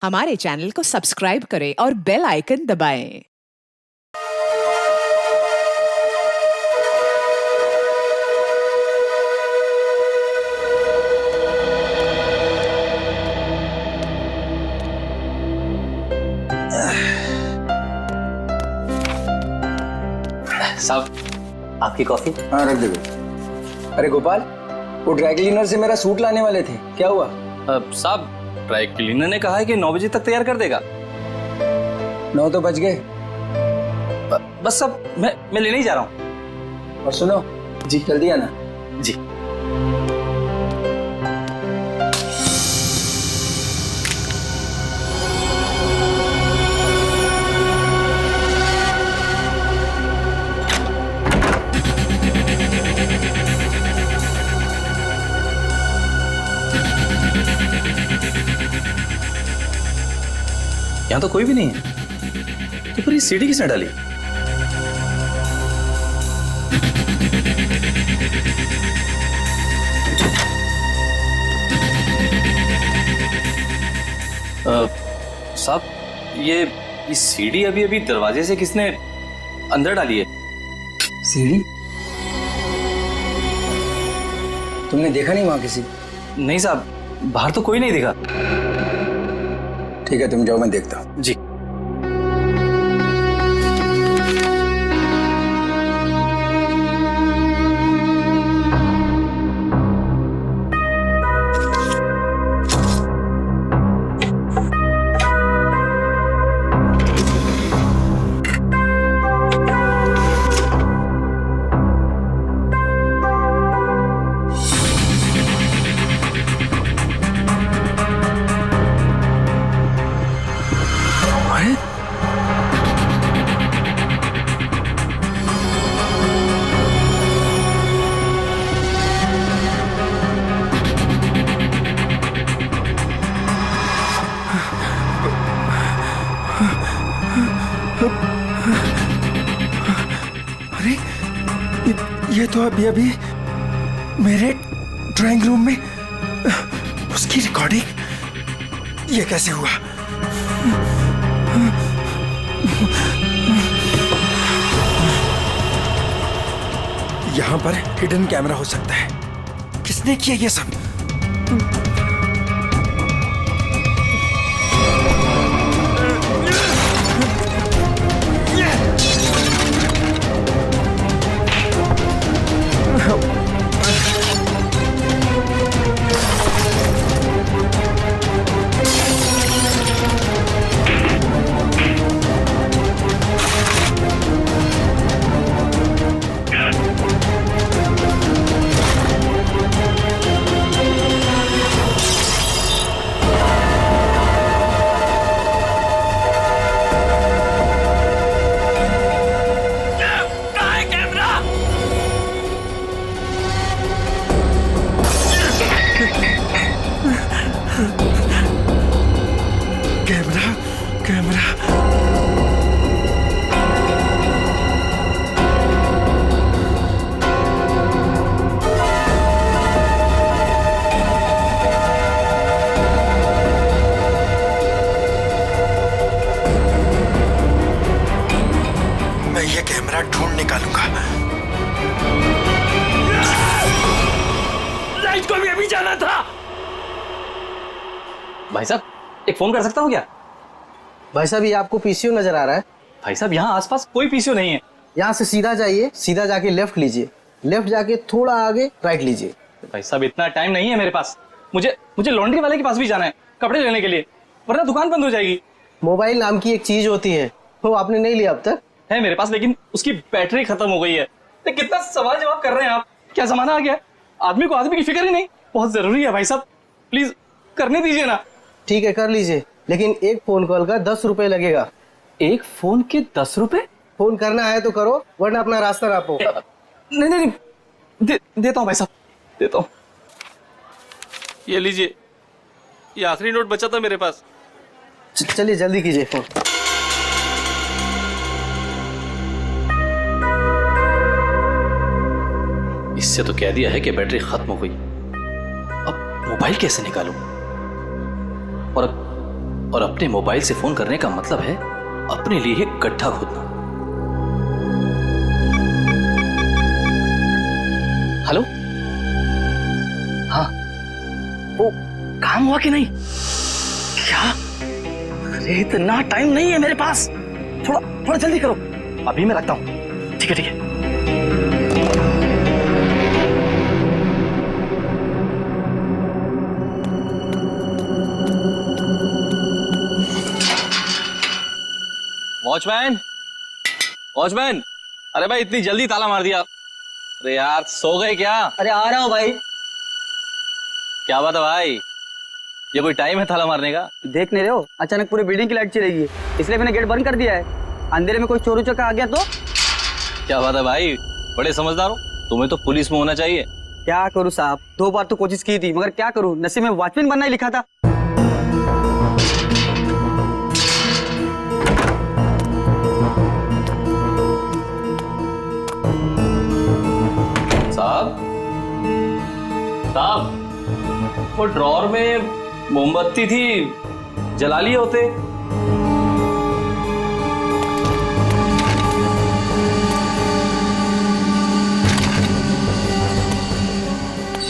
हमारे चैनल को सब्सक्राइब करें और बेल आइकन दबाएं। साहब आपकी कॉफी। हाँ रख दे बेटा। अरे गोपाल, वो ड्राई क्लीनर से मेरा सूट लाने वाले थे, क्या हुआ? साहब ड्राई क्लीनर ने कहा है कि 9 बजे तक तैयार कर देगा। 9 तो बज गए। बस साहब मैं लेने ही जा रहा हूँ। और सुनो जी, जल्दी आना जी। यहाँ तो कोई भी नहीं है, तो फिर ये सीढ़ी किसने डाली? साहब ये सीढ़ी अभी अभी दरवाजे से किसने अंदर डाली है? सीढ़ी? तुमने देखा नहीं वहां किसी? नहीं साहब, बाहर तो कोई नहीं दिखा। ठीक है, तुम जाओ, मैं देखता हूँ। जी। अरे ये तो अभी मेरे ड्राइंग रूम में उसकी रिकॉर्डिंग, ये कैसे हुआ? यहां पर हिडन कैमरा हो सकता है। किसने किया ये सब? कैमरा मैं ये कैमरा ढूंढ निकालूंगा। लाइट को भी अभी जाना था। भाई साहब एक फोन कर सकता हूँ क्या? भाई साहब ये आपको पीसीओ नजर आ रहा है? भाई साहब यहाँ आसपास कोई पीसीओ नहीं है। यहाँ से सीधा जाइए, सीधा जाके लेफ्ट लीजिए, लेफ्ट जाके थोड़ा आगे राइट लीजिए। भाई साहब इतना टाइम नहीं है मेरे पास। मुझे लॉन्ड्री वाले के पास भी जाना है कपड़े लेने के लिए, वरना दुकान बंद हो जाएगी। मोबाइल नाम की एक चीज होती है, वो आपने नहीं लिया अब तक? है मेरे पास, लेकिन उसकी बैटरी खत्म हो गई है। तो कितना सवाल जवाब कर रहे हैं आप? क्या जमाना आ गया, आदमी को आदमी की फिक्र ही नहीं। बहुत जरूरी है भाई साहब, प्लीज करने दीजिए ना। ठीक है कर लीजिए, लेकिन एक फोन कॉल का 10 रुपए लगेगा। एक फोन के 10 रुपए? फोन करना है तो करो, वरना अपना रास्ता नापो। नहीं देता हूँ भाई साहब, देता हूँ। ये लीजिए, ये आखिरी नोट बचा था मेरे पास। चलिए जल्दी कीजिए फोन। इससे तो कह दिया है कि बैटरी खत्म हो गई। अब मोबाइल कैसे निकालूं? और और अपने मोबाइल से फोन करने का मतलब है अपने लिए एक गड्ढा खोदना। हेलो, हाँ, वो काम हुआ कि नहीं? क्या? अरे इतना टाइम नहीं है मेरे पास, थोड़ा जल्दी करो। अभी मैं रखता हूँ। ठीक है। वॉचमैन, अरे भाई इतनी जल्दी ताला मार दिया? अरे यार सो गए क्या? अरे आ रहा हूँ भाई। क्या बात है भाई, ये कोई टाइम है ताला मारने का? देख नहीं रहे हो, अचानक पूरी बिल्डिंग की लाइट चली गई, इसलिए मैंने गेट बंद कर दिया है। अंधेरे में कोई चोर उचक्का आ गया तो? क्या बात है भाई, बड़े समझदार हो। तुम्हें तो पुलिस में होना चाहिए। क्या करूँ साहब, 2 बार तो कोशिश की थी, मगर क्या करूँ, नसीब में वॉचमैन बनना ही लिखा था। साहब, वो ड्रॉर में मोमबत्ती थी, जला लिए होते।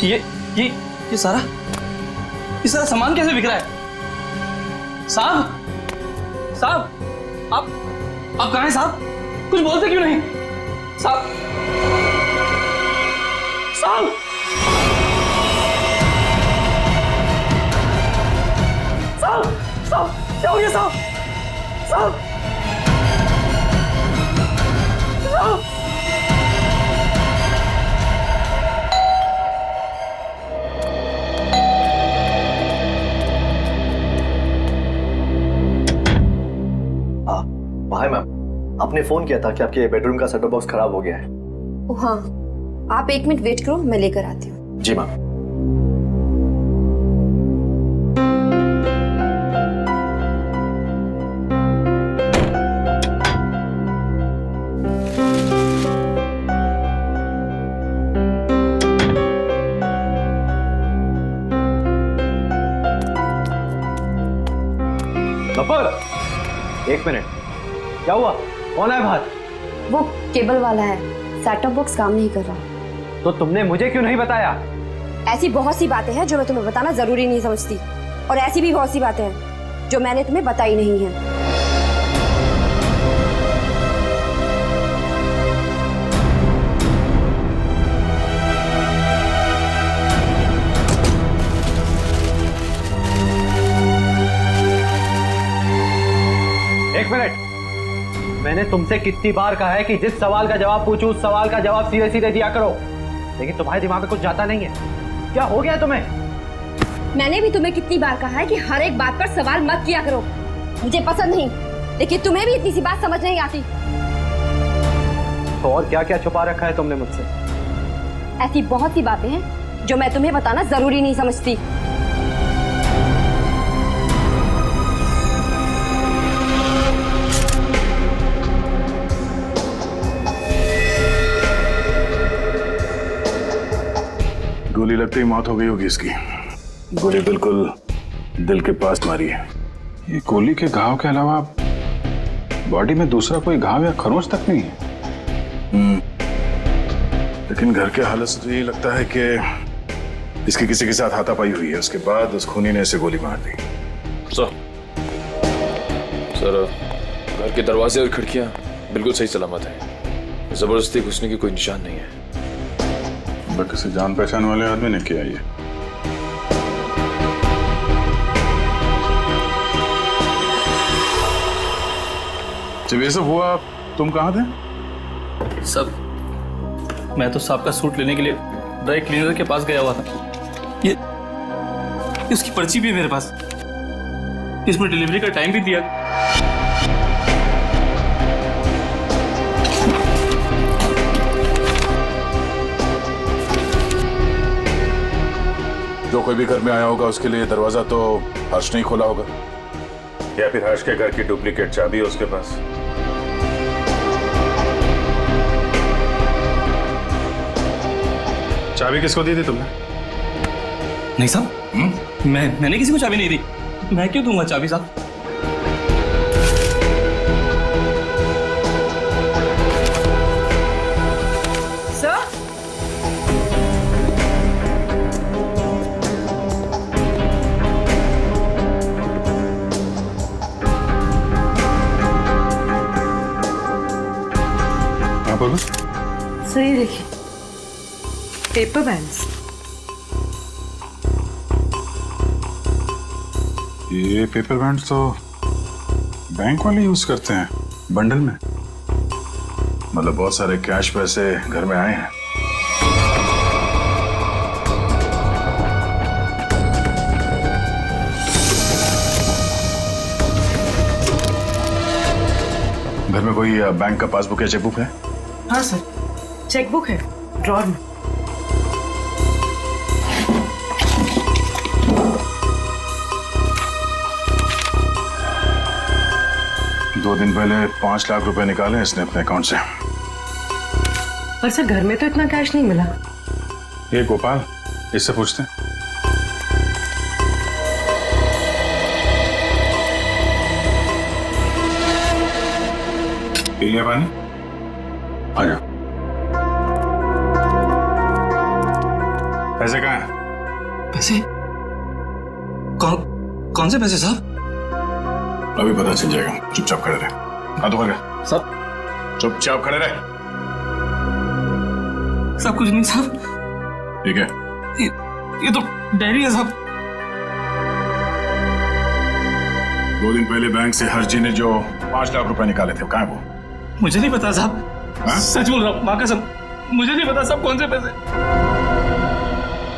ये सारा सामान कैसे बिक रहा है? साहब, आप कहाँ हैं साहब? कुछ बोलते क्यों नहीं? साहब, क्या हो गया साहब? हाय मैम, आपने फोन किया था कि आपके बेडरूम का सेटअप बॉक्स खराब हो गया है। हाँ, आप 1 मिनट वेट करो, मैं लेकर आती हूँ। जी मैम। एक मिनट, क्या हुआ? कौन है बाहर? वो केबल वाला है, सेटअप बॉक्स काम नहीं कर रहा। तो तुमने मुझे क्यों नहीं बताया? ऐसी बहुत सी बातें हैं जो मैं तुम्हें बताना जरूरी नहीं समझती, और ऐसी भी बहुत सी बातें हैं जो मैंने तुम्हें बताई नहीं है। एक मिनट, मैंने तुमसे कितनी बार कहा है कि जिस सवाल का जवाब पूछूं उस सवाल का जवाब सीधे सीधे दिया करो, लेकिन तुम्हारे दिमाग में कुछ जाता नहीं है। क्या हो गया तुम्हें? मैंने भी तुम्हें कितनी बार कहा है कि हर एक बात पर सवाल मत किया करो, मुझे पसंद नहीं, लेकिन तुम्हें भी इतनी सी बात समझ नहीं आती। तो और क्या क्या छुपा रखा है तुमने मुझसे? ऐसी बहुत सी बातें हैं जो मैं तुम्हें बताना जरूरी नहीं समझती। गोली लगते ही मौत हो गई होगी इसकी। गोली बिल्कुल दिल के पास मारी है। ये गोली के घाव के अलावा बॉडी में दूसरा कोई घाव या खरोंच तक नहीं है। लेकिन घर के हालत से तो यही लगता है कि इसकी किसी के साथ हाथापाई हुई है, उसके बाद उस खूनी ने इसे गोली मार दी। सर, घर के दरवाजे और खिड़कियां बिल्कुल सही सलामत हैं। जबरदस्ती घुसने की कोई निशान नहीं है। किसी जान पहचान वाले आदमी ने किया ये। जब ये सब हुआ तुम कहाँ थे? सब, मैं तो साहब का सूट लेने के लिए ड्राई क्लीनर के पास गया हुआ था। ये उसकी पर्ची भी है मेरे पास, इसमें डिलीवरी का टाइम भी दिया। जो कोई भी घर में आया होगा उसके लिए दरवाजा तो हर्ष नहीं खोला होगा, या फिर हर्ष के घर की डुप्लीकेट चाबी है उसके पास। चाबी किसको दी थी तुमने? नहीं साहब, मैंने किसी को चाबी नहीं दी। मैं क्यों दूंगा चाबी साहब? सर ये देखिए पेपर बैंड्स। ये पेपर बैंड तो बैंक वाले यूज करते हैं बंडल में। मतलब बहुत सारे कैश पैसे घर में आए हैं। घर में कोई बैंक का पासबुक या चेकबुक है? हाँ सर, चेकबुक है ड्रॉर में। दो दिन पहले 5 लाख रुपए निकाले इसने अपने अकाउंट से। पर सर घर में तो इतना कैश नहीं मिला। ये गोपाल, इससे पूछते हैं। पी लिया पानी? आ जाओ। पैसे कहाँ हैं? पैसे? कौन से पैसे साहब? अभी पता चल जाएगा, चुपचाप खड़े रहे। हाथ ऊपर कर। साहब चुपचाप खड़े रहे। सब कुछ नहीं साहब। ठीक है। ये तो डायरी है साहब। 2 दिन पहले बैंक से हर्षजी ने जो 5 लाख रुपए निकाले थे, कहाँ है वो? मुझे नहीं पता साहब। हाँ? सच बोल रहा हूँ, माँ कसम, मुझे नहीं पता साहब कौन से पैसे।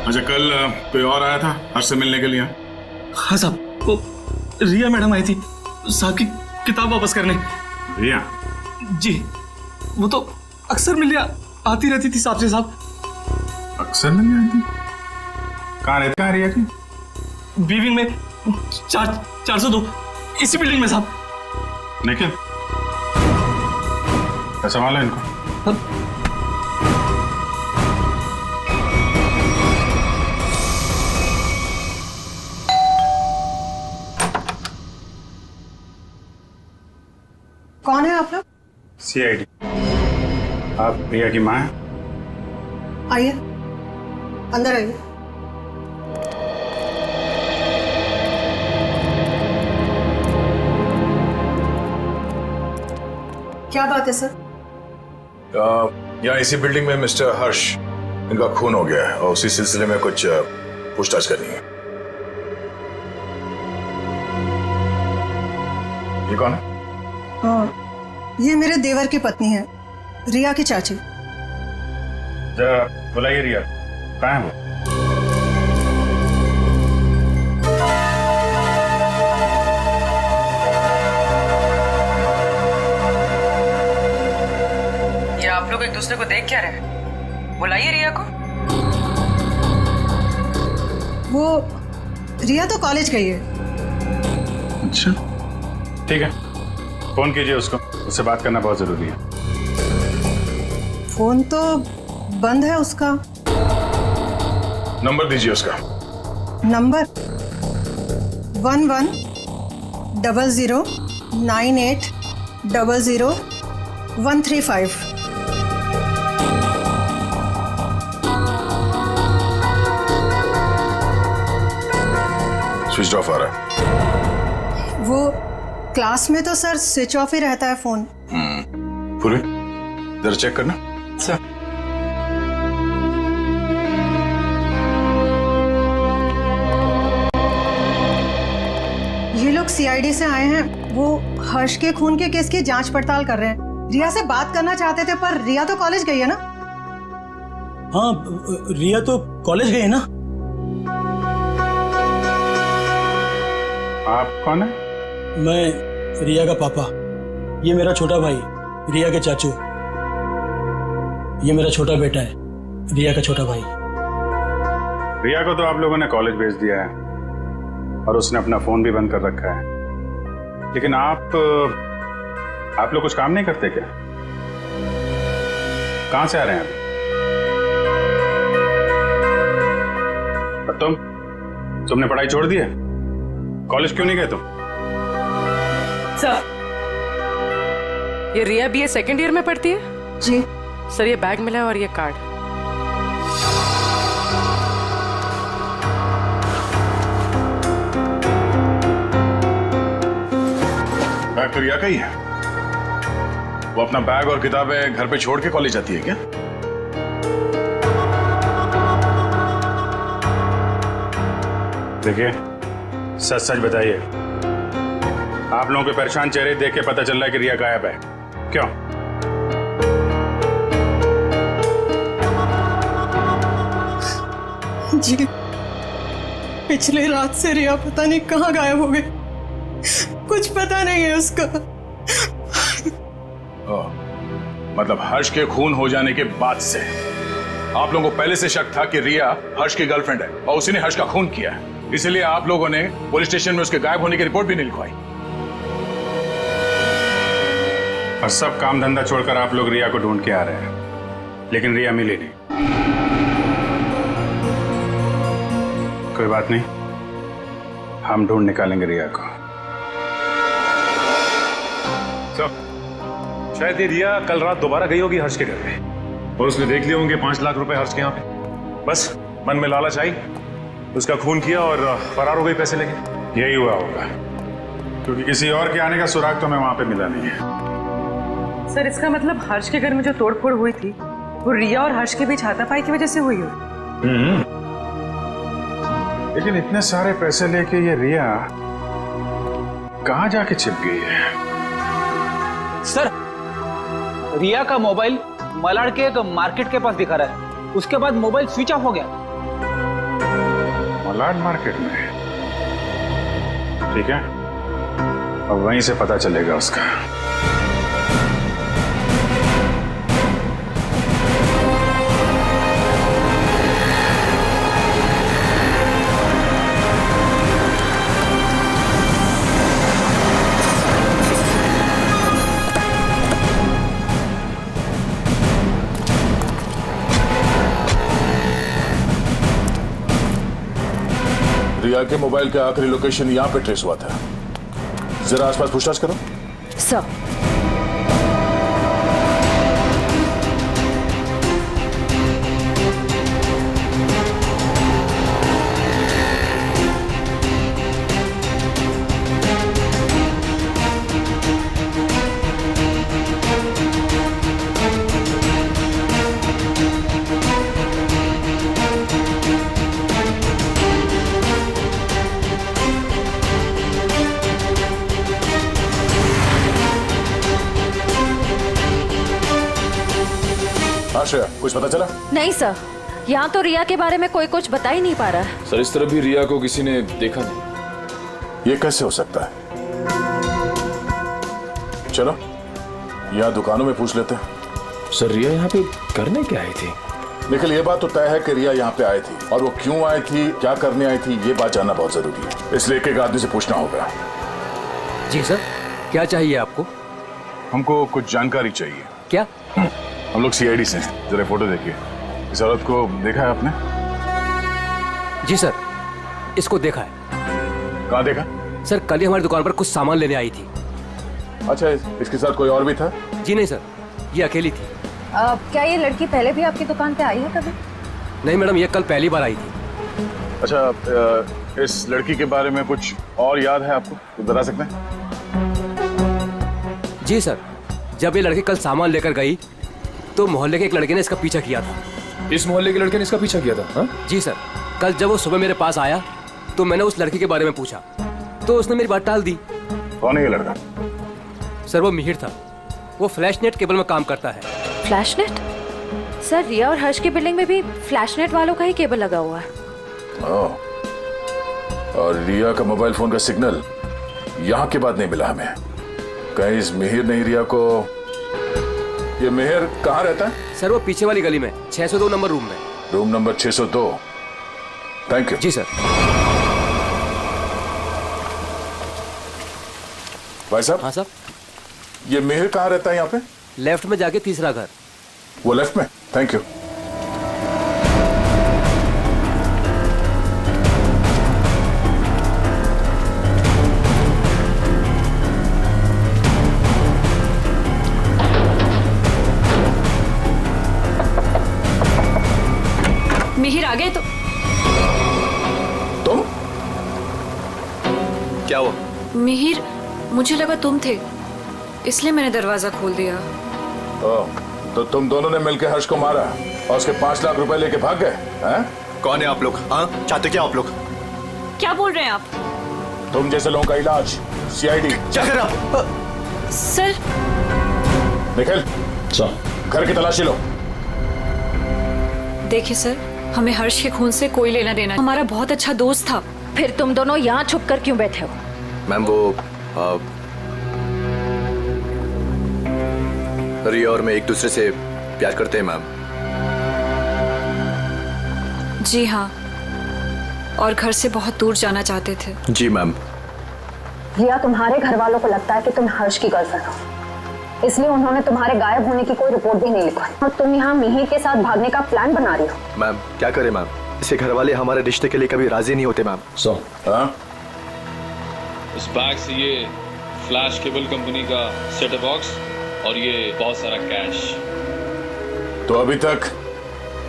अच्छा, कल कोई और आया था हर्ष से मिलने के लिए? हाँ साहब, वो रिया मैडम आई थी साहब की किताब वापस करने। रिया? जी, वो तो अक्सर मिलने आती रहती थी साहब से। साहब अक्सर मिलने आती? कहाँ रहती है रिया की? बीविंग में 402 इसी बिल्डिंग में साहब। निखिल, कैसा माल है इनको? कौन है आप लोग? CID। आप प्रिया की माँ हैं? आइए अंदर आइए। क्या बात है सर? यहाँ इसी बिल्डिंग में मिस्टर हर्ष, इनका खून हो गया है और उसी सिलसिले में कुछ पूछताछ करनी है। ये कौन है? ये मेरे देवर की पत्नी है, रिया की चाची। जरा बुलाइए रिया, कहाँ है वो? ये आप लोग एक दूसरे को देख क्या रहे? बुलाइए रिया को। वो रिया तो कॉलेज गई है। अच्छा, ठीक है, फोन कीजिए उसको, उससे बात करना बहुत जरूरी है। फोन तो बंद है उसका। नंबर दीजिए उसका। नंबर 110098000135। स्विच ऑफ आ रहा है। वो क्लास में तो सर स्विच ऑफ ही रहता है फोन। पूरी जरा चेक करना। सर ये लोग CID से आए हैं, वो हर्ष के खून के केस की जांच पड़ताल कर रहे हैं। रिया से बात करना चाहते थे पर रिया तो कॉलेज गई है ना। हाँ, रिया तो कॉलेज गई है ना। आप कौन है? मैं रिया का पापा, ये मेरा छोटा भाई रिया के चाचू, ये मेरा छोटा बेटा है रिया का छोटा भाई। रिया को तो आप लोगों ने कॉलेज भेज दिया है और उसने अपना फोन भी बंद कर रखा है, लेकिन आप लोग कुछ काम नहीं करते क्या? कहां से आ रहे हैं अभी? तुमने पढ़ाई छोड़ दी है? कॉलेज क्यों नहीं गए तुम? सर, ये रिया BA सेकेंड ईयर में पढ़ती है। जी सर, ये बैग मिला है और ये कार्ड। बैग तो रिया का ही है। वो अपना बैग और किताबें घर पे छोड़ के कॉलेज जाती है क्या? देखिए, सच सच बताइए, आप लोगों के परेशान चेहरे देख के पता चल रहा है कि रिया गायब है। क्यों? जी, पिछले रात से रिया पता नहीं कहाँ गायब हो गई। कुछ पता नहीं है उसका। मतलब हर्ष के खून हो जाने के बाद से आप लोगों को पहले से शक था कि रिया हर्ष की गर्लफ्रेंड है और उसी ने हर्ष का खून किया है। इसलिए आप लोगों ने पुलिस स्टेशन में उसके गायब होने की रिपोर्ट भी नहीं लिखवाई। और सब काम धंधा छोड़कर आप लोग रिया को ढूंढ के आ रहे हैं, लेकिन रिया मिली नहीं। कोई बात नहीं, हम ढूंढ निकालेंगे रिया को। शायद ये रिया कल रात दोबारा गई होगी हर्ष के घर पे और उसने देख लिए होंगे 5 लाख रुपए हर्ष के यहाँ पे। बस मन में लालच आई, उसका खून किया और फरार हो गई पैसे लेके। यही हुआ होगा, क्योंकि किसी और के आने का सुराग तो हमें वहां पे मिला नहीं है। सर इसका मतलब हर्ष के घर में जो तोड़फोड़ हुई थी वो रिया और हर्ष के बीच हाथापाई की वजह से हुई हो। लेकिन इतने सारे पैसे लेके ये रिया कहाँ जाके छिप गई है? सर, रिया का मोबाइल मलाड के एक मार्केट के पास दिखा रहा है। उसके बाद मोबाइल स्विच ऑफ हो गया। मलाड मार्केट में? ठीक है, अब वहीं से पता चलेगा उसका। रिया के मोबाइल का आखिरी लोकेशन यहाँ पे ट्रेस हुआ था। जरा आसपास पूछताछ करो। सर, श्रेया, कुछ पता चला? नहीं सर, यहाँ तो रिया के बारे में कोई कुछ बता ही नहीं पा रहा है। सर, इस तरह भी रिया को किसी ने देखा नहीं। ये कैसे हो सकता है? चलो यहाँ दुकानों में पूछ लेते हैं। सर, रिया यहाँ पे करने क्या आई थी? निखिल, ये बात तो तय है कि रिया यहाँ पे आई थी, और वो क्यों आई थी, क्या करने आई थी, ये बात जानना बहुत जरूरी है। इसलिए एक एक आदमी से पूछना होगा। जी सर, क्या चाहिए आपको? हमको कुछ जानकारी चाहिए। क्या? हम लोग सीआईडी से हैं। जरा फोटो देखिए। इस औरत को देखा है आपने? जी सर, इसको देखा है। कहाँ देखा? सर, कल ही हमारी दुकान पर कुछ सामान लेने आई थी। अच्छा, इसके साथ कोई और भी था? जी नहीं सर, ये अकेली थी। क्या ये लड़की पहले भी आपकी दुकान पे आई है कभी? नहीं मैडम, ये कल पहली बार आई थी। अच्छा, इस लड़की के बारे में कुछ और याद है आपको? कुछ बता सकते हैं? जी सर, जब ये लड़की कल सामान लेकर गई तो मोहल्ले के एक लड़के ने इसका पीछा किया था। इस मोहल्ले के लड़के ने इसका पीछा किया था? हाँ? जी सर, कल जब वो सुबह मेरे पास आया तो मैंने उस लड़की के बारे में पूछा तो उसने मेरी बात टाल दी। कौन है ये लड़का? सर, वो मिहिर था। वो फ्लैश नेट केबल में काम करता है। Flash net? सर, रिया और हर्ष की बिल्डिंग में भी फ्लैश नेट वालों का ही केबल लगा हुआ है। और रिया का मोबाइल फोन का सिग्नल यहाँ के बाद नहीं मिला हमें। कहीं इस मिहिर ने रिया को... ये मिहिर कहाँ रहता है? सर, वो पीछे वाली गली में 602 नंबर रूम में। Room number 602। Thank you. जी सर। भाई साहब। हाँ साहब। ये मिहिर कहाँ रहता है यहाँ पे? लेफ्ट में जाके तीसरा घर। वो लेफ्ट में? Thank you. मिहिर आ गए तो? तुम? क्या हुआ? मिहिर, मुझे लगा तुम थे, इसलिए मैंने दरवाजा खोल दिया। तो तुम दोनों ने मिलकर हर्ष को मारा और उसके 5 लाख रुपए लेके भाग गए हैं? कौन है आप लोग? हाँ, चाहते क्या आप लोग? क्या बोल रहे हैं आप? तुम जैसे लोगों का इलाज सीआईडी। क्या कर रहा? सर निखिल घर की तलाशी लो। देखिए सर, हमें हर्ष के खून से कोई लेना देना, हमारा बहुत अच्छा दोस्त था। फिर तुम दोनों यहाँ छुप कर क्यों बैठे हो? मैम वो रिया और मैं एक दूसरे से प्यार करते हैं मैम। जी हाँ, और घर से बहुत दूर जाना चाहते थे। जी मैम। रिया, तुम्हारे घर वालों को लगता है कि तुम हर्ष की गर्लफ्रेंड हो, इसलिए उन्होंने तुम्हारे गायब होने की कोई रिपोर्ट भी नहीं लिखवाई और तुम यहाँ मिहिर के साथ भागने का प्लान बना रही हो। मैम क्या करें मैम, इसके घर वाले हमारे रिश्ते के लिए कभी राजी नहीं होते मैम। उस बैग से ये फ्लैश केबल कंपनी का सेटअप बॉक्स और ये बहुत सारा कैश। तो अभी तक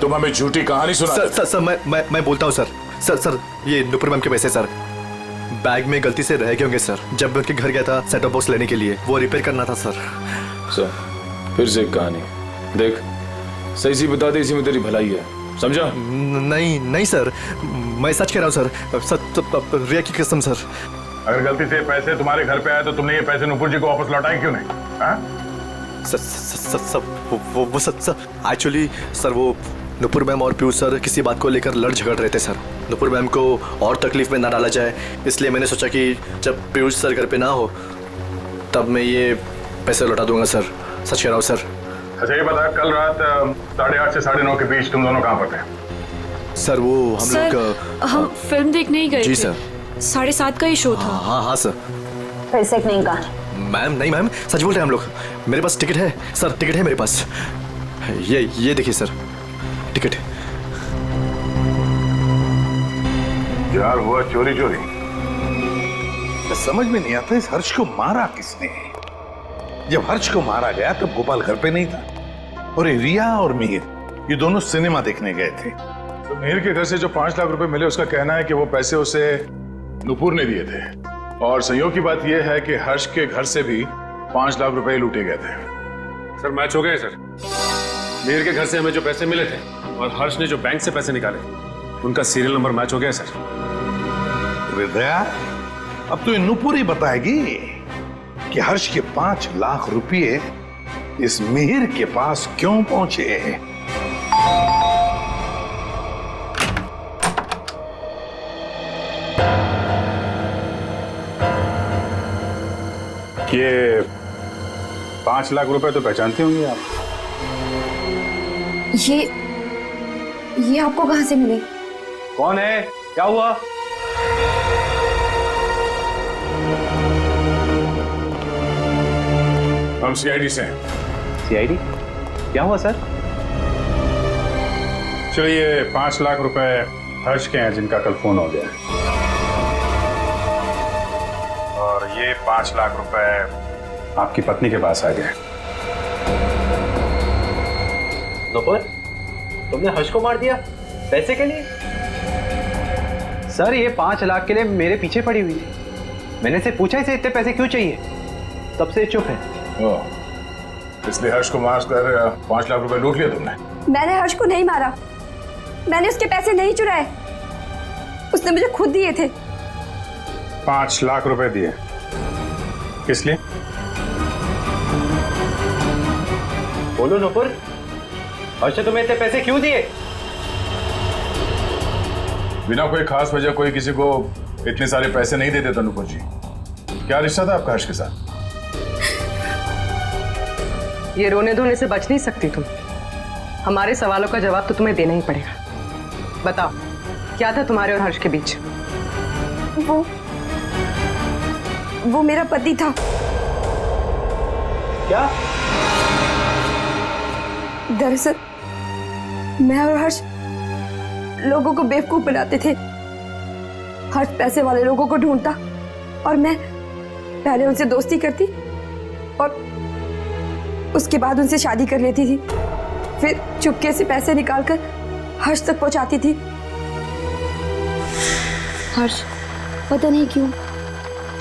तुम हमें झूठी कहानी सुना। सर मैं बोलता हूँ सर, ये नुपुर मैम के पैसे सर बैग में गलती से रह गए होंगे सर। जब मैं उनके घर गया था सेटअप बॉक्स लेने के लिए, वो रिपेयर करना था सर। फिर से एक कहानी देख, सही सी बता दे, इसी में तेरी भलाई है, समझा? नहीं सर, मैं सच कह रहा हूँ सर, रिया की कसम सर। अगर गलती से पैसे तुम्हारे घर पे आए तो तुमने ये पैसे नुपुर जी को वापस लौटाए क्यों नहीं? एक्चुअली सर वो नुपुर मैम और पीयूष सर किसी बात को लेकर लड़ झगड़ रहे थे सर। नुपुर मैम को और तकलीफ में ना डाला जाए, इसलिए मैंने सोचा कि जब पीयूष सर घर पे ना हो तब मैं ये पैसे लौटा दूंगा सर। सच कह रहा हूँ सर। अच्छा ये बता, कल रात 8:30 से 9:30 के बीच तुम दोनों कहाँ पर थे? सर वो हम लोग हम फिल्म देखने ही गए जी थे। सर। 7:30 का ही शो था। हाँ सर। फिर से एक नई कहानी। मैम नहीं मैम, सच बोल रहे हैं हम लोग। मेरे पास टिकट है सर, टिकट है मेरे पास। ये देखिए सर, टिकट। यार हुआ चोरी। समझ में नहीं आता इस हर्ष को मारा किसने। जब हर्ष को मारा गया तब गोपाल घर पे नहीं था और रिया और मिहिर ये दोनों सिनेमा देखने गए थे। तो मिहिर के घर से जो 5 लाख रुपए मिले, उसका कहना है कि वो पैसे उसे नुपुर ने दिए थे, और संयोग की बात यह है कि हर्ष के घर से भी 5 लाख रुपए लूटे गए थे। सर मैच हो गए सर। मिहिर के घर से हमें जो पैसे मिले थे और हर्ष ने जो बैंक से पैसे निकाले, उनका सीरियल नंबर मैच हो गया सर। हृदया, अब तो ये नुपुर ही बताएगी कि हर्ष के 5 लाख रुपए इस मिहिर के पास क्यों पहुंचे। ये 5 लाख रुपए तो पहचानते होंगे आप? ये आपको कहाँ से मिले? कौन है? क्या हुआ? हम सीआईडी से हैं। सीआईडी? क्या हुआ सर? चलिए, 5 लाख रुपए हर्ष के हैं जिनका कल फोन हो गया, और ये 5 लाख रुपए आपकी पत्नी के पास आ गए। नुपुर, तुमने हर्ष को मार दिया पैसे के लिए? सर ये 5 लाख के लिए मेरे पीछे पड़ी हुई थी। मैंने से पूछा इसे इतने पैसे क्यों चाहिए, तब से चुप है। इसलिए हर्ष को मार कर 5 लाख रुपए लूट लिया तुमने? मैंने हर्ष को नहीं मारा, मैंने उसके पैसे नहीं चुराए, उसने मुझे खुद दिए थे। 5 लाख रुपए दिए? किस लिए? बोलो नुपुर, हर्ष तुम्हें इतने पैसे क्यों दिए? बिना कोई खास वजह कोई किसी को इतने सारे पैसे नहीं दे देता नुपुर जी। क्या रिश्ता था आपका हर्ष के साथ? ये रोने धोने से बच नहीं सकती तुम। हमारे सवालों का जवाब तो तुम्हें देना ही पड़ेगा। बताओ, क्या था तुम्हारे और हर्ष के बीच? वो मेरा पति था। क्या? दरअसल मैं और हर्ष लोगों को बेवकूफ बनाते थे। हर्ष पैसे वाले लोगों को ढूंढता और मैं पहले उनसे दोस्ती करती और उसके बाद उनसे शादी कर लेती थी। फिर चुपके से पैसे निकालकर हर्ष तक पहुंचाती थी। हर्ष, पता नहीं क्यों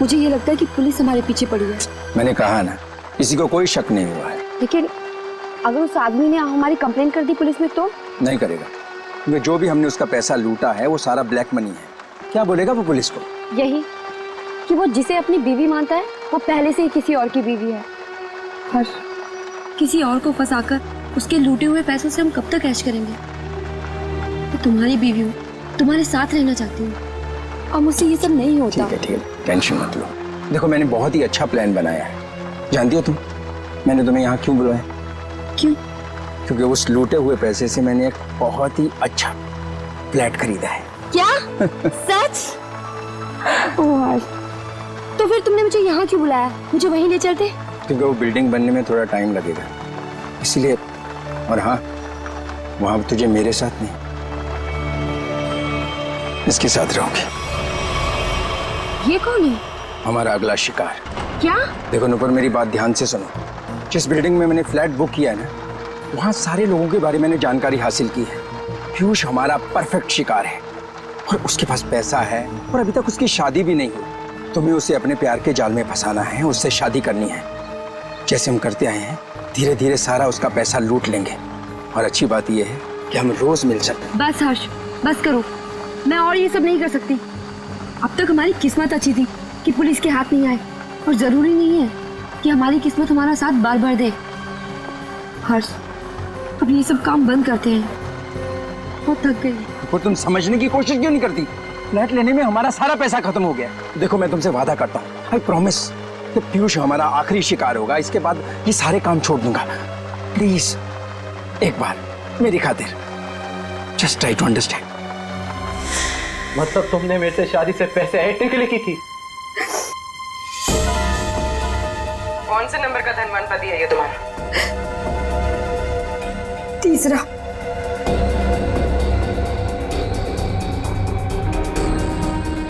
मुझे ये लगता है कि पुलिस हमारे पीछे पड़ी है। मैंने कहा ना, किसी को कोई शक नहीं हुआ है। लेकिन अगर उस आदमी ने हमारी कंप्लेंट कर दी पुलिस में तो? नहीं करेगा, क्योंकि जो भी हमने उसका पैसा लूटा है वो सारा ब्लैक मनी है। क्या बोलेगा वो पुलिस को? यही कि वो जिसे अपनी बीवी मानता है वो पहले से ही किसी और की बीवी है। हर्ष, किसी और को फंसाकर उसके लूटे हुए पैसों से हम कब तक ऐश करेंगे? तो तुम्हारी बीवी हूँ, तुम्हारे साथ रहना चाहती हूँ और मुझसे ये सब नहीं होता। ठीक है, टेंशन मत लो। देखो मैंने बहुत ही अच्छा प्लान बनाया है। जानती हो तुम मैंने तुम्हें यहाँ क्यों बुलाया? क्यों? क्योंकि उस लूटे हुए पैसे से मैंने एक बहुत ही अच्छा फ्लैट खरीदा है। क्या? सच? ओह हर्ष, तो फिर तुमने मुझे यहाँ क्यों बुलाया? मुझे वहीं ले चलते। क्योंकि वो बिल्डिंग बनने में थोड़ा टाइम लगेगा इसलिए। और हाँ, वहां तुझे मेरे साथ नहीं इसके साथ रहोगे। ये कौन है? हमारा अगला शिकार। क्या? देखो नुपुर, मेरी बात ध्यान से सुनो। जिस बिल्डिंग में मैंने फ्लैट बुक किया है ना, वहां सारे लोगों के बारे में मैंने जानकारी हासिल की है। पीयूष हमारा परफेक्ट शिकार है और उसके पास पैसा है और अभी तक उसकी शादी भी नहीं हुई। तुम्हें उसे अपने प्यार के जाल में फंसाना है, उससे शादी करनी है। जैसे हम करते आए हैं, धीरे धीरे सारा उसका पैसा लूट लेंगे। और अच्छी बात यह है कि हम रोज मिल सकते हैं। बस हर्ष, बस करो। मैं और ये सब नहीं कर सकती। अब तक हमारी किस्मत अच्छी थी कि पुलिस के हाथ नहीं आए, और जरूरी नहीं है कि हमारी किस्मत हमारा साथ बार बार दे। हर्ष, अब ये सब काम बंद करते हैं। बहुत थक गई। तो तुम समझने की कोशिश क्यों नहीं करती? फ्लैट लेने में हमारा सारा पैसा खत्म हो गया। देखो मैं तुमसे वादा करता हूँ, आई प्रॉमिस कि पीयूष हमारा आखिरी शिकार होगा। इसके बाद ये सारे काम छोड़ दूंगा। प्लीज एक बार मेरी खातिर जस्ट ट्राई टू अंडरस्टैंड। मतलब तुमने मेरे से शादी से पैसे ऐंठने के लिए की थी? कौन से नंबर का धनवान पति है ये तुम्हारा? तीसरा।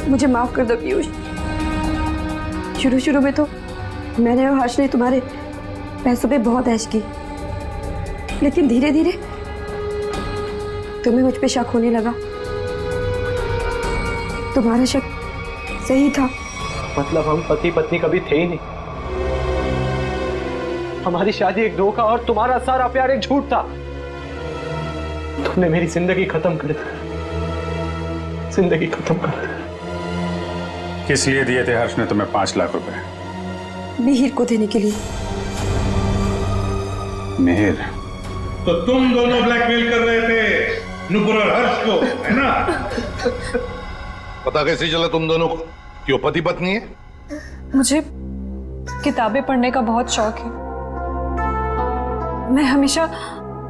मुझे माफ कर दो पीयूष। शुरू शुरू में तो मैंने और हर्ष ने तुम्हारे पैसों पे बहुत ऐश की, लेकिन धीरे धीरे तुम्हें मुझ पे शक होने लगा। तुम्हारा शक सही था। मतलब हम पति पत्नी कभी थे ही नहीं। हमारी शादी एक धोखा और तुम्हारा सारा प्यार एक झूठ था। तुमने मेरी जिंदगी खत्म कर दी, जिंदगी खत्म कर दी। किस लिए दिए थे हर्ष ने तुम्हें 5 लाख रुपए? मिहिर को देने के लिए। मिहिर? तो तुम दोनों ब्लैकमेल कर रहे थे नुपुर और हर्ष को, है ना? पता कैसे चला तुम दोनों को कि वो पति पत्नी है? मुझे किताबें पढ़ने का बहुत शौक है। मैं हमेशा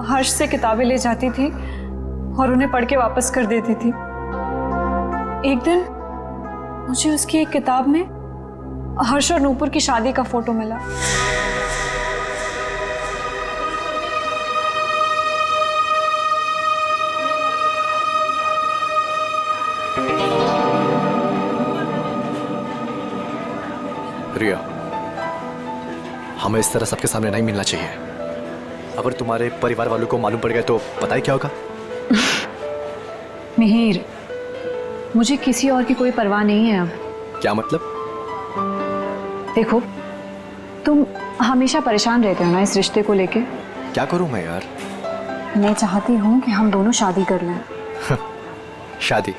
हर्ष से किताबें ले जाती थी और उन्हें पढ़ के वापस कर देती थी। एक दिन मुझे उसकी एक किताब में हर्ष और नूपुर की शादी का फोटो मिला। रिया, हमें इस तरह सबके सामने नहीं मिलना चाहिए। अगर तुम्हारे परिवार वालों को मालूम पड़ गया तो पता ही क्या होगा। मिहिर, मुझे किसी और की कोई परवाह नहीं है अब। क्या मतलब? देखो, तुम हमेशा परेशान रहते हो ना इस रिश्ते को लेके। क्या करूं मैं यार? मैं चाहती हूँ कि हम दोनों शादी कर लें। शादी?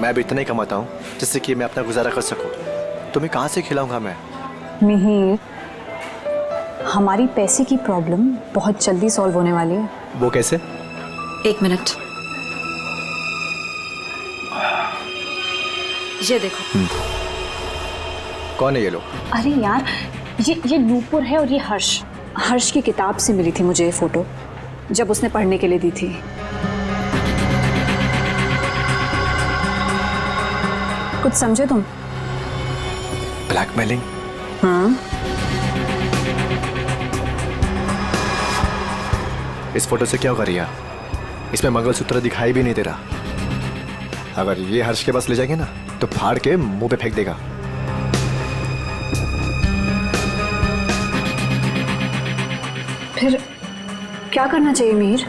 मैं भी इतना ही कमाता हूँ जिससे कि मैं अपना गुजारा कर सकूं। तुम्हें कहाँ से खिलाऊंगा मैं? मिहिर, हमारी पैसे की प्रॉब्लम बहुत जल्दी सॉल्व होने वाली है। वो कैसे? एक मिनट, ये देखो। कौन है ये लोग? अरे यार, ये नूपुर है और ये हर्ष। हर्ष की किताब से मिली थी मुझे ये फोटो, जब उसने पढ़ने के लिए दी थी। कुछ समझे तुम? ब्लैकमेलिंग? हाँ। इस फोटो से क्या होगा रिया? इसमें मंगलसूत्र दिखाई भी नहीं दे रहा। अगर ये हर्ष के पास ले जाएंगे ना तो फाड़ के मुंह पे फेंक देगा। फिर क्या करना चाहिए मिहिर?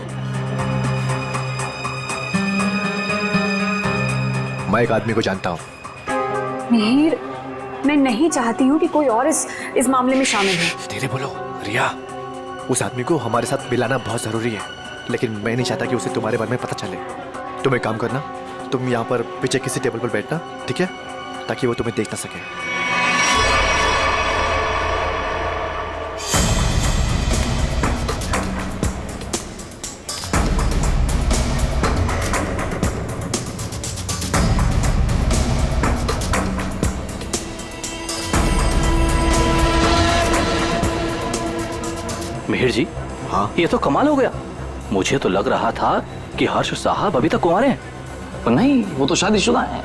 मैं एक आदमी को जानता हूँ। मिहिर, मैं नहीं चाहती हूँ कि कोई और इस मामले में शामिल हो। धीरे बोलो रिया। उस आदमी को हमारे साथ मिलाना बहुत जरूरी है, लेकिन मैं नहीं चाहता कि उसे तुम्हारे बारे में पता चले। तुम एक काम करना, तुम यहाँ पर पीछे किसी टेबल पर बैठना, ठीक है, ताकि वो तुम्हें देख ना सके। मिहिर जी, हाँ, ये तो कमाल हो गया। मुझे तो लग रहा था कि हर्ष साहब अभी तक कुंवारे हैं, पर नहीं, वो तो शादीशुदा हैं,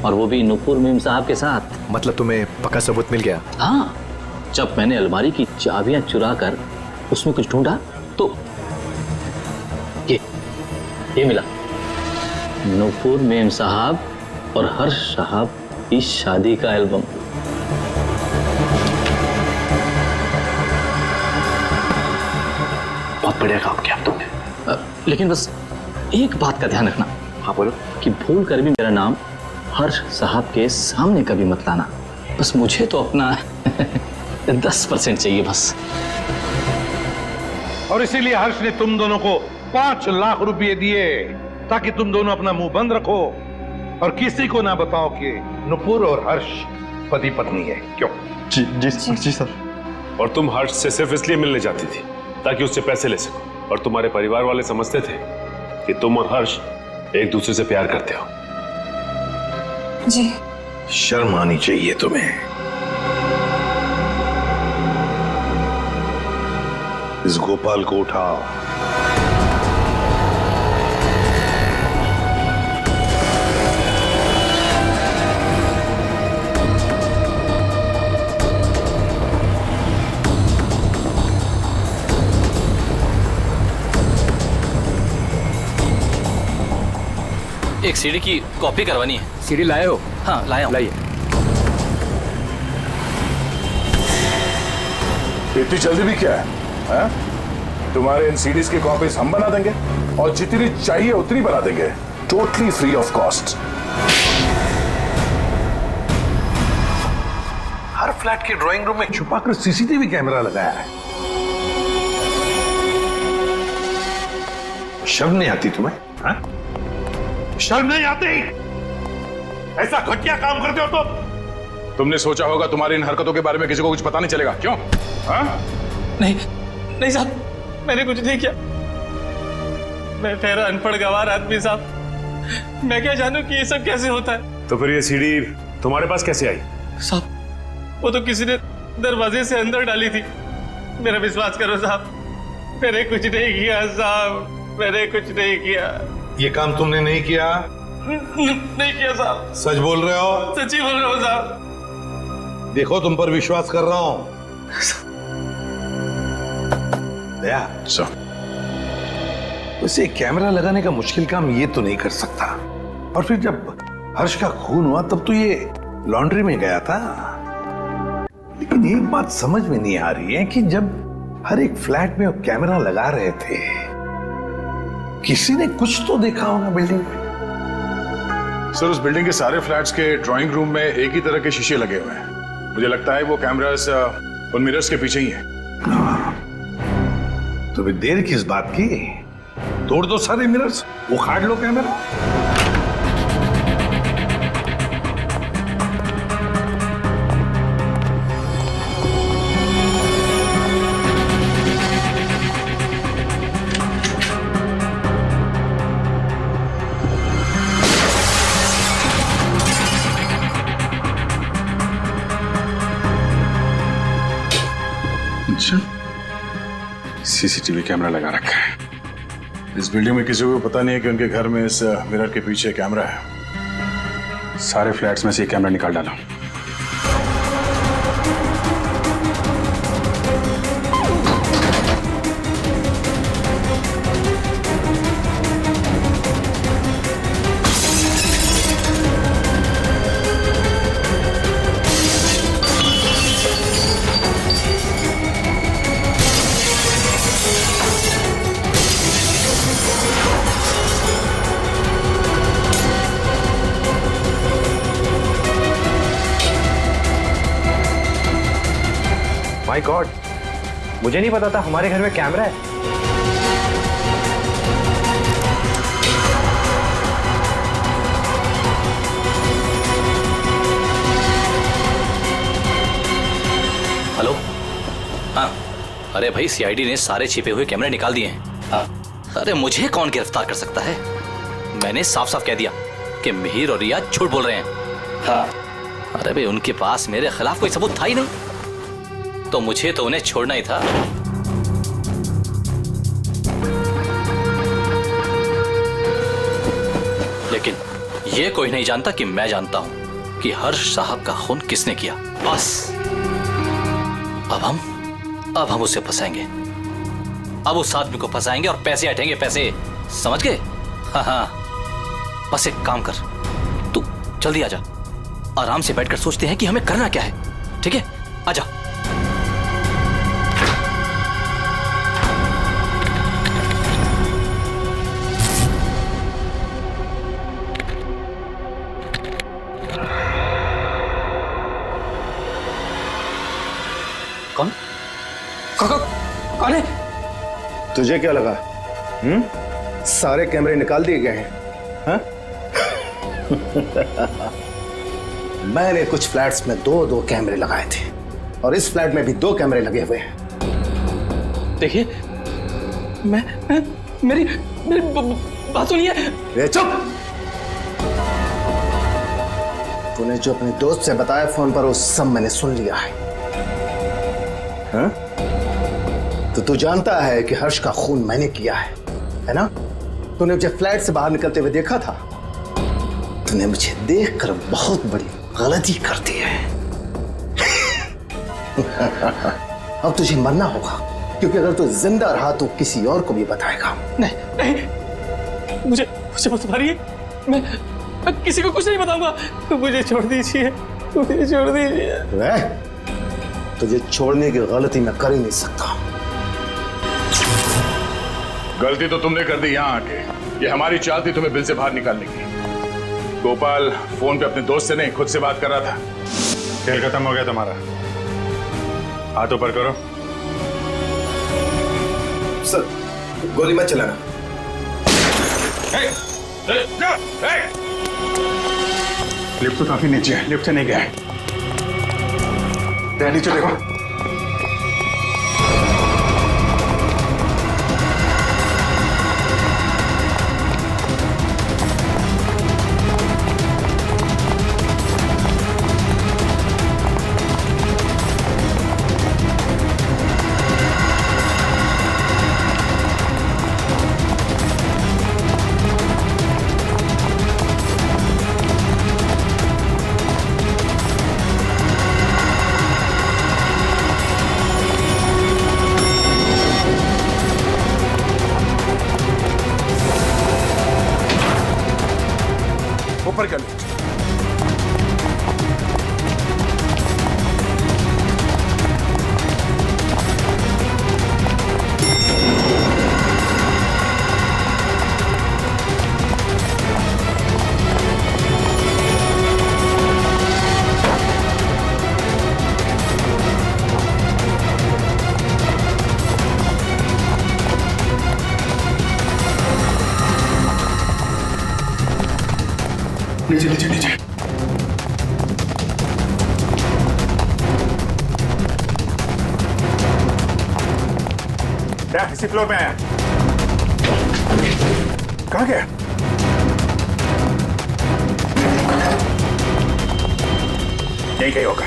और वो भी नुपुर मीम साहब के साथ। मतलब तुम्हें पक्का सबूत मिल गया? हाँ, जब मैंने अलमारी की चाबियां चुरा कर उसमें कुछ ढूंढा तो ये मिला। नुपुर मीम साहब और हर्ष साहब की शादी का एल्बम। बहुत बढ़िया काम किया तुमने। लेकिन बस एक बात का ध्यान रखना। हाँ बोलो। कि भूल कर भी मेरा नाम हर्ष साहब के सामने कभी मत लाना। बस मुझे तो अपना 10% चाहिए बस। और इसीलिए हर्ष ने तुम दोनों को 5 लाख रुपए दिए ताकि तुम दोनों अपना मुंह बंद रखो और किसी को ना बताओ कि नुपुर और हर्ष पति पत्नी है। क्यों? जी जी जी, जी सर। और तुम हर्ष से सिर्फ इसलिए मिलने जाती थी ताकि उससे पैसे ले सको, और तुम्हारे परिवार वाले समझते थे कि तुम और हर्ष एक दूसरे से प्यार करते हो। जी। शर्म आनी चाहिए तुम्हें। इस गोपाल को उठाओ। एक सीडी की कॉपी करवानी है। सीडी लाए हो? हाँ लाया हूं। लाइए। इतनी जल्दी भी क्या है? तुम्हारे इन सीडीज की कॉपीज हम बना देंगे और जितनी चाहिए उतनी बना देंगे, totally free of cost. Her flat के ड्राइंग रूम में छुपाकर सीसीटीवी कैमरा लगाया है। शर्म नहीं आती तुम्हें? हाँ? शर्म नहीं आती? ऐसा घटिया काम करते हो तुम? तुमने सोचा होगा तुम्हारी इन हरकतों के बारे में किसी को कुछ पता नहीं चलेगा, क्यों? हाँ? नहीं साहब, मैंने कुछ नहीं किया। मैं ठहरा अनपढ़ गंवार आदमी साहब। मैं क्या जानूं कि ये सब कैसे होता है। तो फिर ये सीडी तुम्हारे पास कैसे आई? साहब, वो तो किसी ने दरवाजे से अंदर डाली थी। मेरा विश्वास करो साहब, मैंने कुछ नहीं किया साहब, मैंने कुछ नहीं किया। ये काम तुमने नहीं किया? नहीं किया साहब। सच बोल रहे हो? सच्ची बोल रहा हूँ साहब। देखो तुम पर विश्वास कर रहा हूं। दया, उसे कैमरा लगाने का मुश्किल काम ये तो नहीं कर सकता। और फिर जब हर्ष का खून हुआ तब तो ये लॉन्ड्री में गया था। लेकिन एक बात समझ में नहीं आ रही है कि जब हर एक फ्लैट में वो कैमरा लगा रहे थे, किसी ने कुछ तो देखा होगा बिल्डिंग में। सर, उस बिल्डिंग के सारे फ्लैट्स के ड्राइंग रूम में एक ही तरह के शीशे लगे हुए हैं। मुझे लगता है वो कैमरास उन मिरर्स के पीछे ही हैं। तो भी देर किस बात की? तोड़ दो सारे मिरर्स, उखाड़ लो कैमरा। सीसीटीवी कैमरा लगा रखा है। इस बिल्डिंग में किसी को पता नहीं है कि उनके घर में इस मिरर के पीछे कैमरा है। सारे फ्लैट्स में से कैमरा निकाल डाला। माय गॉड, मुझे नहीं पता था हमारे घर में कैमरा है। हाँ, अरे भाई सीआईडी ने सारे छिपे हुए कैमरे निकाल दिए हैं। हाँ, अरे मुझे कौन गिरफ्तार कर सकता है? मैंने साफ साफ कह दिया कि मिहिर और रिया झूठ बोल रहे हैं। हाँ, अरे भाई उनके पास मेरे खिलाफ कोई सबूत था ही नहीं, तो मुझे तो उन्हें छोड़ना ही था। लेकिन ये कोई नहीं जानता कि मैं जानता हूं कि हर्ष साहब का खून किसने किया। बस अब हम उसे फंसाएंगे। अब उस आदमी को फंसाएंगे और पैसे हटेंगे, पैसे, समझ गए? हाँ हाँ, बस एक काम कर, तू जल्दी आजा, आराम से बैठकर सोचते हैं कि हमें करना क्या है। ठीक है, आजा। कौन है? तुझे क्या लगा? सारे कैमरे निकाल दिए गए हैं? हाँ? मैंने कुछ फ्लैट्स में दो कैमरे लगाए थे और इस फ्लैट में भी 2 कैमरे लगे हुए हैं। देखिए, मेरी बात सुनिए। चुप! तूने जो अपने दोस्त से बताया फोन पर वो सब मैंने सुन लिया है। हाँ? तो तू जानता है कि हर्ष का खून मैंने किया है ना? तूने मुझे फ्लैट से बाहर निकलते हुए देखा था। तूने मुझे देखकर बहुत बड़ी गलती कर दी है। अब तुझे मरना होगा, क्योंकि अगर तू जिंदा रहा तो किसी और को भी बताएगा। नहीं, मुझे मत मारिए। मैं किसी को कुछ नहीं बताऊंगा। मुझे छोड़ दीजिए, मुझे छोड़ दीजिए। तुझे छोड़ने की गलती मैं कर ही नहीं सकता। गलती तो तुमने कर दी यहाँ आके। ये हमारी चाल थी तुम्हें बिल से बाहर निकालने की। गोपाल फोन पे अपने दोस्त से नहीं, खुद से बात कर रहा था। खेल खत्म हो गया तुम्हारा। हाथ ऊपर करो। सर, गोली मत चलाना। लिफ्ट तो काफी नीचे है, लिफ्ट से नहीं गया है। नीचे देखो। ऊपर कर लो। नीचे नीचे नीचे। क्या इसी फ्लोर में आया? कहाँ गया? यही कहीं होगा।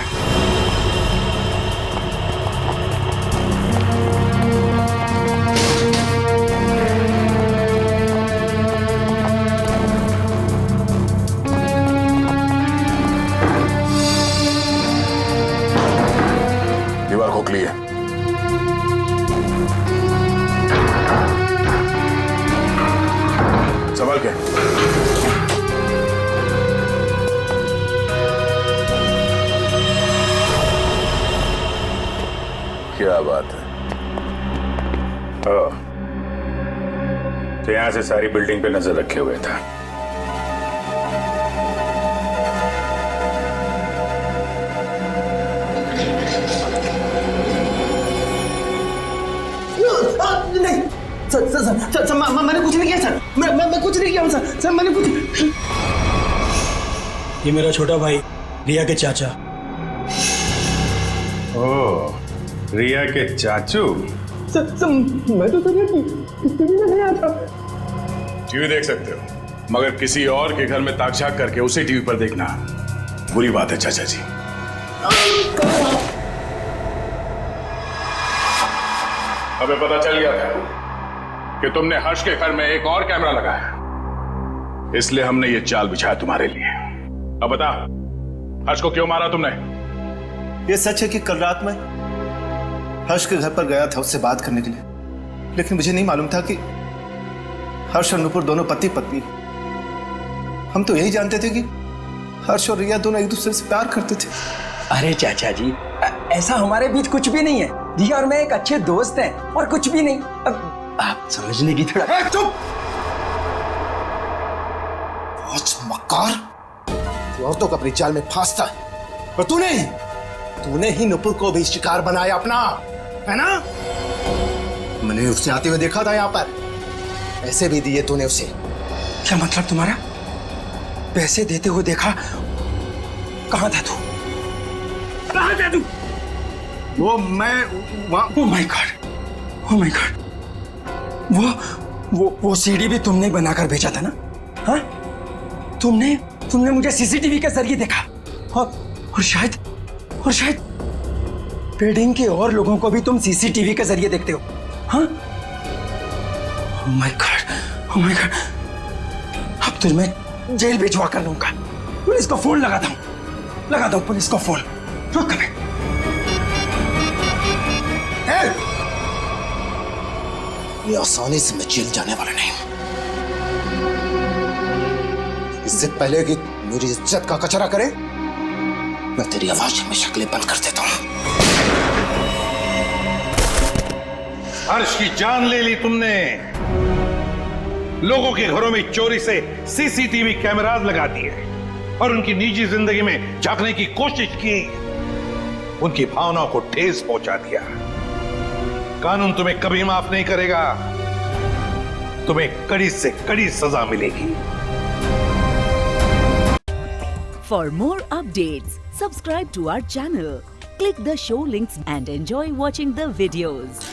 दीवार खोखली है। सवाल क्या? क्या बात है? तो यहां से सारी बिल्डिंग पे नजर रखे हुए था। नहीं सर, मैंने कुछ नहीं किया सर। मैं कुछ नहीं किया सर। मैंने कुछ। ये मेरा छोटा भाई रिया के चाचा। ओह, रिया के चाचू? मैं तो टीवी में गया था। टीवी देख सकते हो, मगर किसी और के घर में ताक-झाक करके उसे टीवी पर देखना बुरी बात है चाचा जी। हमें पता चल गया था कि तुमने हर्ष के घर में एक और कैमरा लगाया, इसलिए हमने ये चाल बिछाया तुम्हारे लिए। अब बता, हर्ष को क्यों मारा तुमने? ये सच है कि कल रात में हर्ष के घर पर गया था उससे बात करने के लिए, लेकिन मुझे नहीं मालूम था कि हर्ष और नुपुर दोनों पति पत्नी। हम तो यही जानते थे कि हर्ष और रिया दोनों एक दूसरे से प्यार करते थे। अरे चाचा जी, ऐसा हमारे बीच कुछ भी नहीं है। रिया और मैं एक अच्छे दोस्त हैं और कुछ भी नहीं। अब आप समझने की थोड़ा। चुप! मक्कार, तू औरतों को अपनी जाल में फांसता है, और तूने ही नुपुर को भी शिकार बनाया अपना, है ना? मैंने उसे आते हुए देखा था यहाँ पर, पैसे भी दिए तूने उसे। क्या मतलब तुम्हारा? पैसे देते हुए देखा? कहाँ था तू? कहाँ था तू? वो मैं वहाँ। Oh my God, oh my God. वो सीडी भी तुमने बनाकर भेजा था ना? हाँ? तुमने मुझे सीसीटीवी के जरिए देखा, और शायद बिल्डिंग के और लोगों को भी तुम सीसीटीवी के जरिए देखते हो। हाँ? Oh my God, oh my God. अब तो मैं जेल भिजवा कर लूंगा। पुलिस को फोन लगा दो पुलिस को फोन। रुक कभी। ये आसानी से मैं जेल जाने वाला नहीं हूं। इससे पहले कि मेरी इज्जत का कचरा करे, मैं तेरी आवाज में शक्लें बंद कर देता हूं। हर्ष की जान ले ली तुमने। लोगों के घरों में चोरी से सीसीटीवी कैमरास लगा दिए और उनकी निजी जिंदगी में झांकने की कोशिश की। उनकी भावनाओं को ठेस पहुंचा दिया। कानून तुम्हें कभी माफ नहीं करेगा। तुम्हें कड़ी से कड़ी सजा मिलेगी। For more updates, subscribe to our channel, click the show links and enjoy watching the videos.